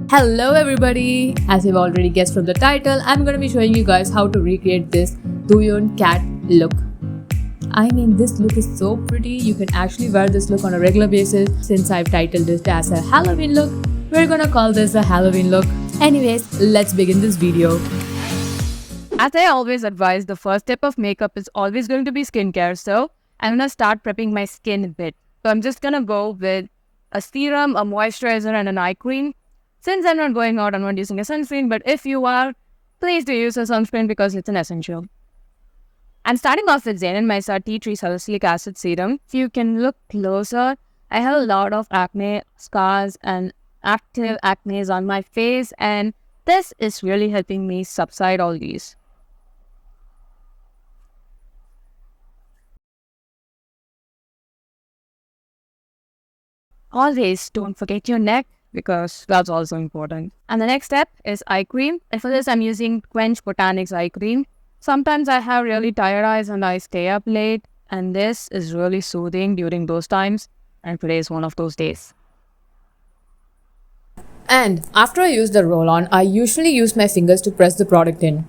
Hello everybody! As you've already guessed from the title, I'm going to be showing you guys how to recreate this Doyoon cat look. I mean, this look is so pretty. You can actually wear this look on a regular basis. Since I've titled it as a Halloween look, we're gonna call this a Halloween look. Anyways, let's begin this video. As I always advise, the first step of makeup is always going to be skincare. So I'm gonna start prepping my skin a bit. So I'm just gonna go with a serum, a moisturizer, and an eye cream. Since I'm not going out, I'm not using a sunscreen, but if you are, please do use a sunscreen because it's an essential. I'm starting off with Zain & Mesa Tea Tree Salicylic Acid Serum. If you can look closer, I have a lot of acne, scars, and active acne on my face, and this is really helping me subside all these. Always don't forget your neck because that's also important. And the next step is eye cream. And for this, I'm using Quench Botanics eye cream. Sometimes I have really tired eyes and I stay up late, and this is really soothing during those times. And today is one of those days. And after I use the roll-on, I usually use my fingers to press the product in.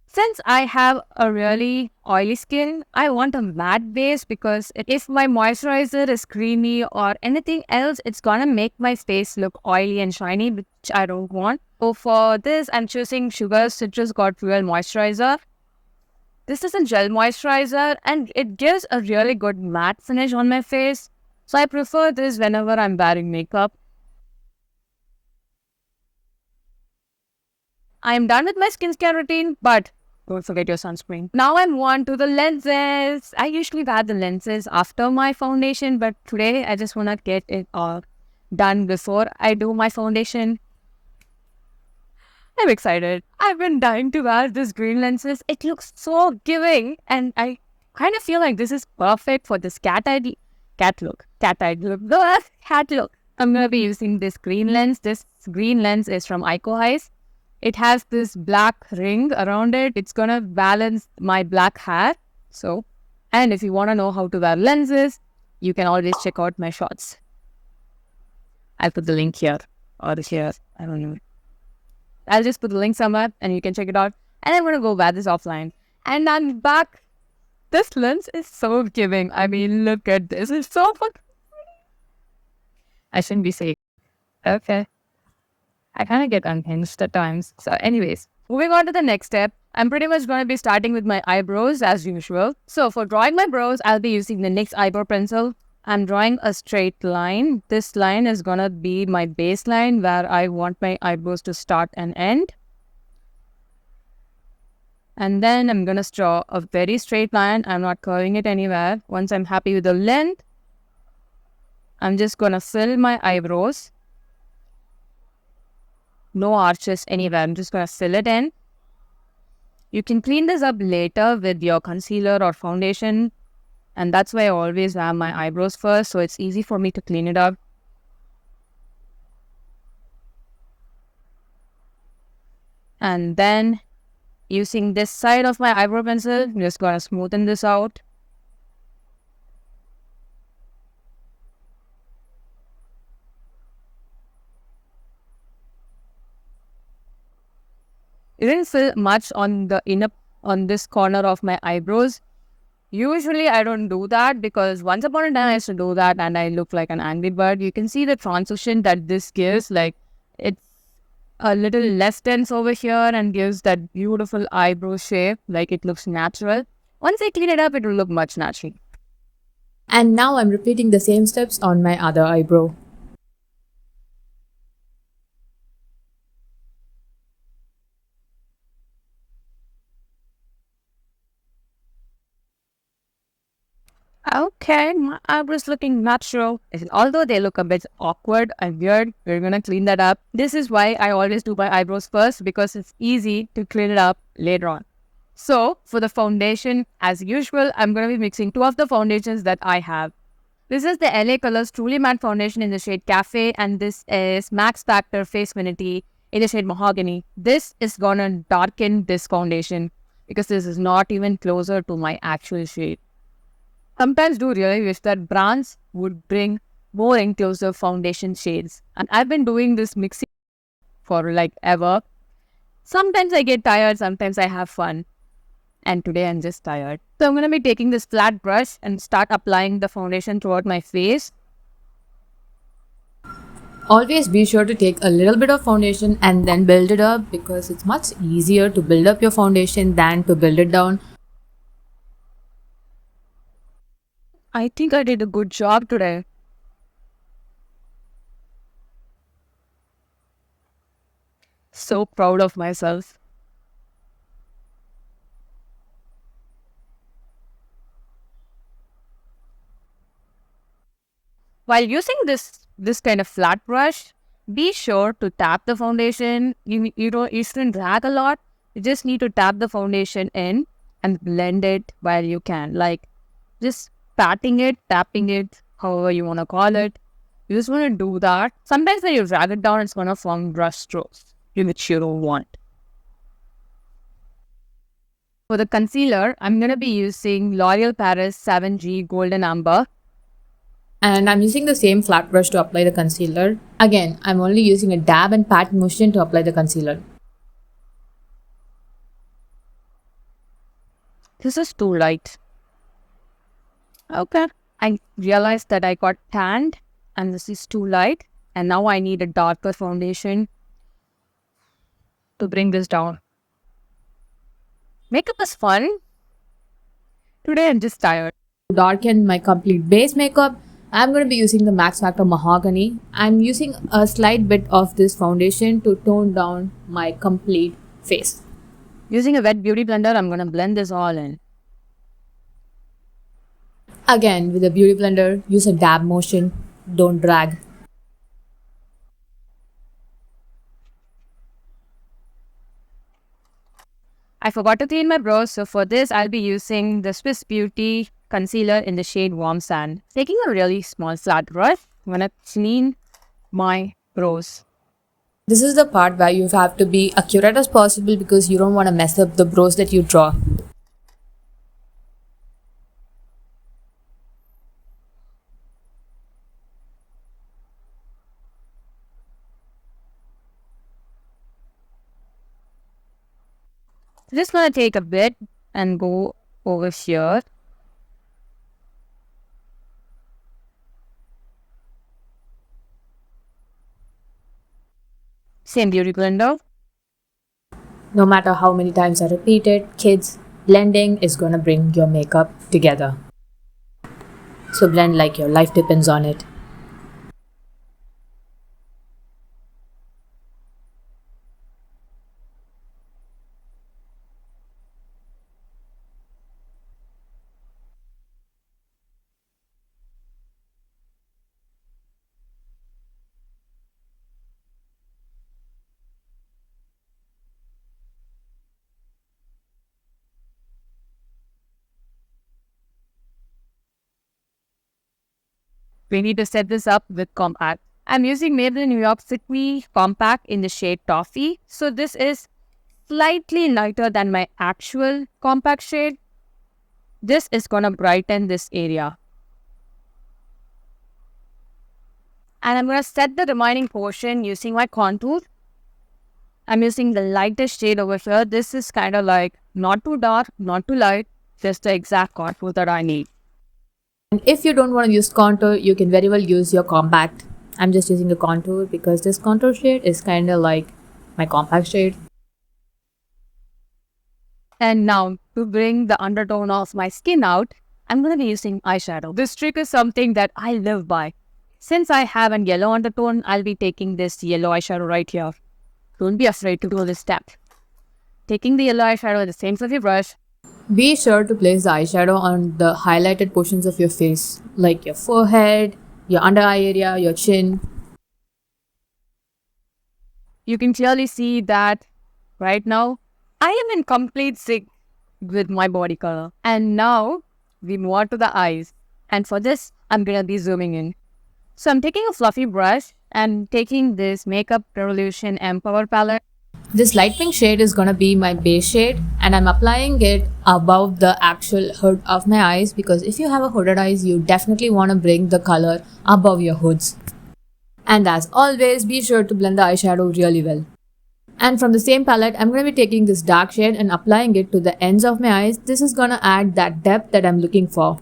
Since I have a really oily skin, I want a matte base because if my moisturizer is creamy or anything else, it's gonna make my face look oily and shiny, which I don't want. So for this, I'm choosing Sugar Citrus Got Real Moisturizer. This is a gel moisturizer and it gives a really good matte finish on my face. So I prefer this whenever I'm wearing makeup. I'm done with my skincare routine, but don't forget your sunscreen. Now I'm on to the lenses. I usually wear the lenses after my foundation, but today I just want to get it all done before I do my foundation. I'm excited. I've been dying to wear this green lenses. It looks so giving, and I kind of feel like this is perfect for this cat-eyed look. Cat look. I'm going to be using this green lens. This green lens is from Ico. It has this black ring around it. It's gonna balance my black hair. And if you want to know how to wear lenses, you can always check out my shorts. I'll put the link here or here. I don't know. I'll just put the link somewhere and you can check it out. And I'm gonna go wear this offline. And I'm back. This lens is so giving. I mean, look at this. It's so fucking. I shouldn't be saying. Okay. I kind of get unhinged at times. So anyways, moving on to the next step, I'm pretty much going to be starting with my eyebrows as usual. So for drawing my brows, I'll be using the NYX eyebrow pencil. I'm drawing a straight line. This line is going to be my baseline where I want my eyebrows to start and end. And then I'm going to draw a very straight line. I'm not curving it anywhere. Once I'm happy with the length, I'm just going to fill my eyebrows. No arches anywhere. I'm just going to fill it in. You can clean this up later with your concealer or foundation. And that's why I always wear my eyebrows first. So it's easy for me to clean it up. And then using this side of my eyebrow pencil, I'm just going to smoothen this out. It didn't fill much on the on this corner of my eyebrows. Usually I don't do that because once upon a time I used to do that and I look like an angry bird. You can see the transition that this gives, like it's a little less dense over here and gives that beautiful eyebrow shape, like it looks natural. Once I clean it up, it will look much natural. And now I'm repeating the same steps on my other eyebrow. Okay, my eyebrows looking natural. Although they look a bit awkward and weird, we're gonna clean that up. This is why I always do my eyebrows first because it's easy to clean it up later on. So, for the foundation, as usual, I'm gonna be mixing two of the foundations that I have. This is the LA Colors Truly Matte Foundation in the shade Cafe, and this is Max Factor Face Finity in the shade Mahogany. This is gonna darken this foundation because this is not even closer to my actual shade. Sometimes do really wish that brands would bring more inclusive foundation shades. And I've been doing this mixing for like ever. Sometimes I get tired, sometimes I have fun. And today I'm just tired. So I'm going to be taking this flat brush and start applying the foundation throughout my face. Always be sure to take a little bit of foundation and then build it up, because it's much easier to build up your foundation than to build it down. I think I did a good job today. So proud of myself. While using this kind of flat brush, be sure to tap the foundation. You shouldn't drag a lot. You just need to tap the foundation in and blend it while you can. Like just patting it, tapping it, however you want to call it. You just want to do that. Sometimes when you drag it down, it's going to form brush strokes, which you don't want. For the concealer, I'm going to be using L'Oreal Paris 7G Golden Amber. And I'm using the same flat brush to apply the concealer. Again, I'm only using a dab and pat motion to apply the concealer. This is too light. Okay. I realized that I got tanned and this is too light. And now I need a darker foundation to bring this down. Makeup is fun. Today I'm just tired. To darken my complete base makeup, I'm going to be using the Max Factor Mahogany. I'm using a slight bit of this foundation to tone down my complete face. Using a wet beauty blender, I'm going to blend this all in. Again, with a beauty blender, use a dab motion, don't drag. I forgot to clean my brows, so for this, I'll be using the Swiss Beauty concealer in the shade Warm Sand. Taking a really small flat brush, I'm going to clean my brows. This is the part where you have to be accurate as possible because you don't want to mess up the brows that you draw. Just going to take a bit and go over here. Same beauty blender. No matter how many times I repeat it, kids, blending is gonna bring your makeup together. So blend like your life depends on it. We need to set this up with compact. I'm using Maybelline New York City Compact in the shade Toffee. So this is slightly lighter than my actual compact shade. This is going to brighten this area. And I'm going to set the remaining portion using my contour. I'm using the lightest shade over here. This is kind of like not too dark, not too light, just the exact contour that I need. And if you don't want to use contour, you can very well use your compact. I'm just using the contour because this contour shade is kind of like my compact shade. And now, to bring the undertone of my skin out, I'm going to be using eyeshadow. This trick is something that I live by. Since I have a yellow undertone, I'll be taking this yellow eyeshadow right here. Don't be afraid to do this step. Taking the yellow eyeshadow with the same fluffy brush. Be sure to place the eyeshadow on the highlighted portions of your face, like your forehead, your under eye area, your chin. You can clearly see that right now, I am in complete sync with my body color. And now, we move on to the eyes. And for this, I'm going to be zooming in. So I'm taking a fluffy brush and taking this Makeup Revolution Empower palette. This light pink shade is gonna be my base shade, and I'm applying it above the actual hood of my eyes because if you have a hooded eyes, you definitely want to bring the color above your hoods. And as always, be sure to blend the eyeshadow really well. And from the same palette, I'm going to be taking this dark shade and applying it to the ends of my eyes. This is going to add that depth that I'm looking for.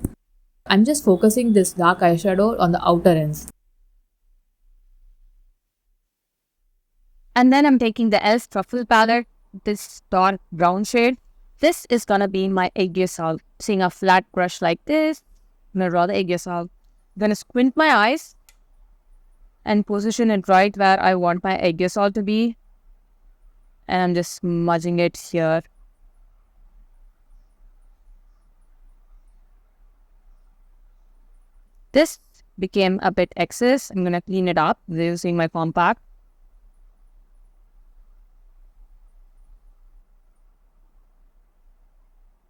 I'm just focusing this dark eyeshadow on the outer ends. And then I'm taking the e.l.f. Truffle palette, this dark brown shade. This is gonna be my Aegis-Sol. Seeing a flat brush like this, I'm gonna draw the Aegis-Sol. Gonna squint my eyes and position it right where I want my Aegis-Sol to be. And I'm just smudging it here. This became a bit excess. I'm gonna clean it up using my compact.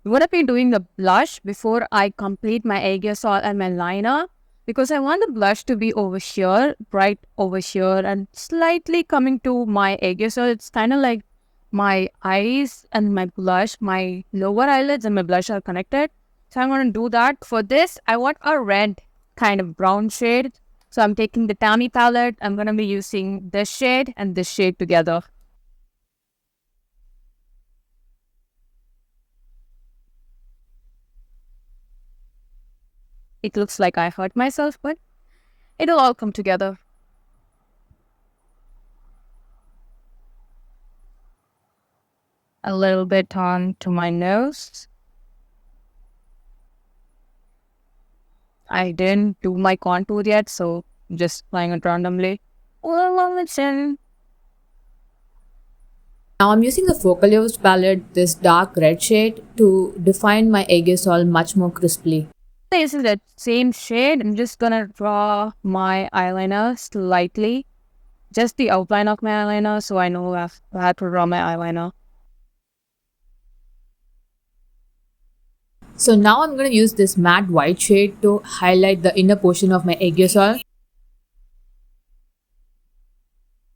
I'm gonna be doing the blush before I complete my Aegis-Sol and my liner, because I want the blush to be over here, right over here, and slightly coming to my Aegis-Sol. It's kind of like my eyes and my blush, my lower eyelids and my blush are connected. So I'm going to do that. For this, I want a red kind of brown shade. So I'm taking the Tammy palette. I'm going to be using this shade and this shade together. It looks like I hurt myself, but it'll all come together. A little bit on to my nose. I didn't do my contour yet, so just applying it randomly. Well, on the chin. Now I'm using the Focalist palette, this dark red shade, to define my Aegis-Sol much more crisply. This is the same shade. I'm just gonna draw my eyeliner slightly. Just the outline of my eyeliner, so I know how to draw my eyeliner. So now I'm going to use this matte white shade to highlight the inner portion of my Aegis-Sol.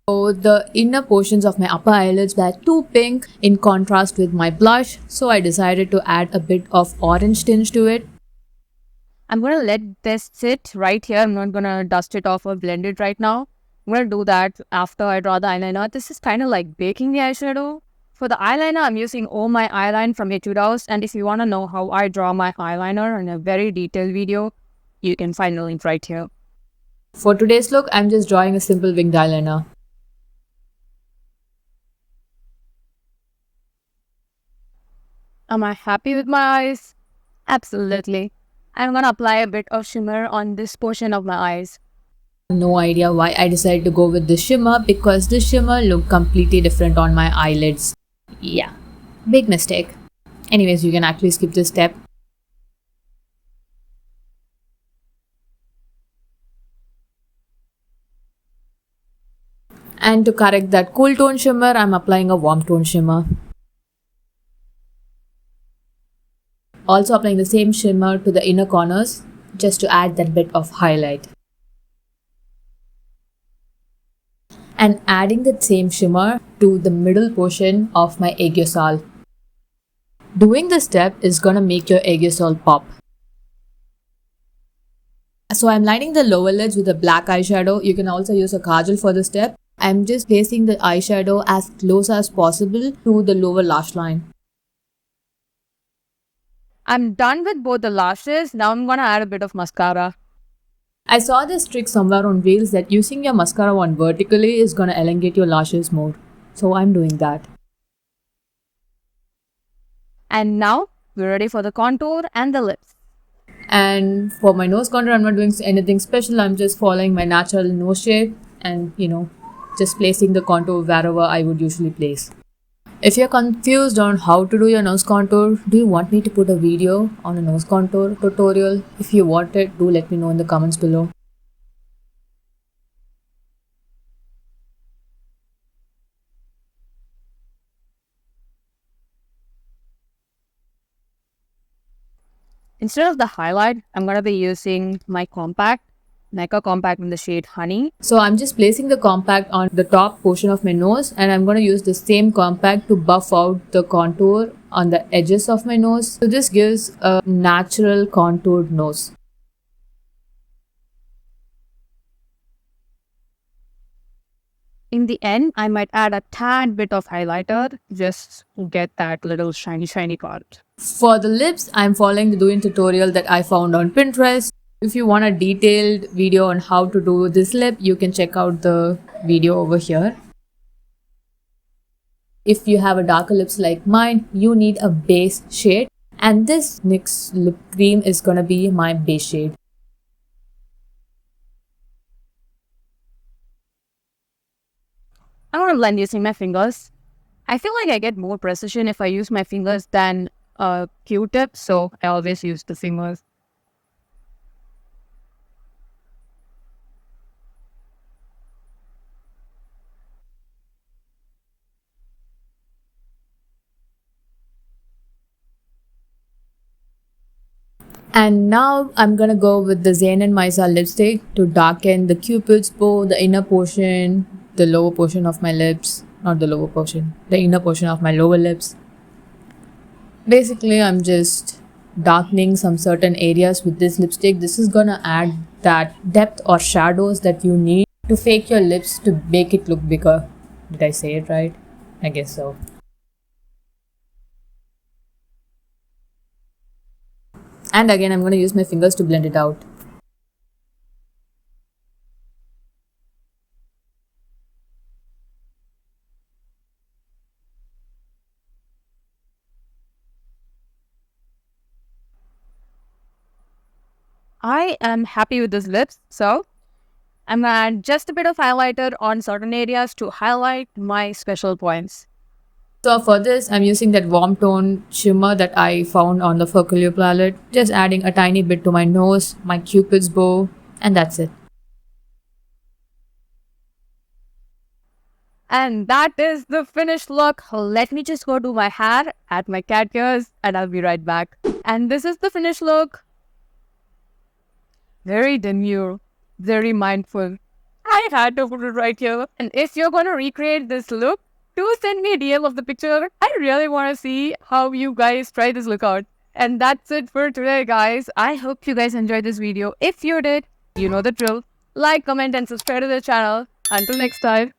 So the inner portions of my upper eyelids were too pink in contrast with my blush, so I decided to add a bit of orange tinge to it. I'm going to let this sit right here. I'm not going to dust it off or blend it right now. I'm going to do that after I draw the eyeliner. This is kind of like baking the eyeshadow. For the eyeliner, I'm using Oh My Eyeline from Etude House. And if you want to know how I draw my eyeliner in a very detailed video, you can find the link right here. For today's look, I'm just drawing a simple winged eyeliner. Am I happy with my eyes? Absolutely. I'm going to apply a bit of shimmer on this portion of my eyes. No idea why I decided to go with this shimmer, because this shimmer looked completely different on my eyelids. Yeah, big mistake. Anyways, you can actually skip this step. And to correct that cool tone shimmer, I'm applying a warm tone shimmer. Also applying the same shimmer to the inner corners, just to add that bit of highlight. And adding that same shimmer to the middle portion of my Aegis-Sol. Doing this step is gonna make your Aegis-Sol pop. So I'm lining the lower lids with a black eyeshadow. You can also use a kajal for this step. I'm just placing the eyeshadow as close as possible to the lower lash line. I'm done with both the lashes. Now I'm going to add a bit of mascara. I saw this trick somewhere on Reels that using your mascara on vertically is gonna elongate your lashes more. So I'm doing that. And now we're ready for the contour and the lips. And for my nose contour, I'm not doing anything special. I'm just following my natural nose shape and, just placing the contour wherever I would usually place. If you're confused on how to do your nose contour, do you want me to put a video on a nose contour tutorial? If you want it, do let me know in the comments below. Instead of the highlight, I'm going to be using my compact, Nika compact in the shade Honey. So I'm just placing the compact on the top portion of my nose, and I'm going to use the same compact to buff out the contour on the edges of my nose. So this gives a natural contoured nose. In the end, I might add a tad bit of highlighter just to get that little shiny part. For the lips, I'm following the doing tutorial that I found on Pinterest. If you want a detailed video on how to do this lip, you can check out the video over here. If you have a darker lips like mine, you need a base shade, and this NYX lip cream is gonna be my base shade. I want to blend using my fingers. I feel like I get more precision if I use my fingers than a Q-tip, so I always use the fingers. And now I'm gonna go with the Zayn and Maisa lipstick to darken the cupid's bow, the inner portion, the lower portion of my lips, not the lower portion, the inner portion of my lower lips. Basically, I'm just darkening some certain areas with this lipstick. This is gonna add that depth or shadows that you need to fake your lips to make it look bigger. Did I say it right? I guess so. And again, I'm going to use my fingers to blend it out. I am happy with this lips, so I'm gonna add just a bit of highlighter on certain areas to highlight my special points. So for this, I'm using that warm tone shimmer that I found on the Furcolio palette. Just adding a tiny bit to my nose, my cupid's bow, and that's it. And that is the finished look. Let me just go do my hair, add my cat ears, and I'll be right back. And this is the finished look. Very demure, very mindful. I had to put it right here. And if you're going to recreate this look, do send me a DM of the picture. I really want to see how you guys try this look out. And that's it for today, guys. I hope you guys enjoyed this video. If you did, you know the drill. Like, comment, and subscribe to the channel. Until next time.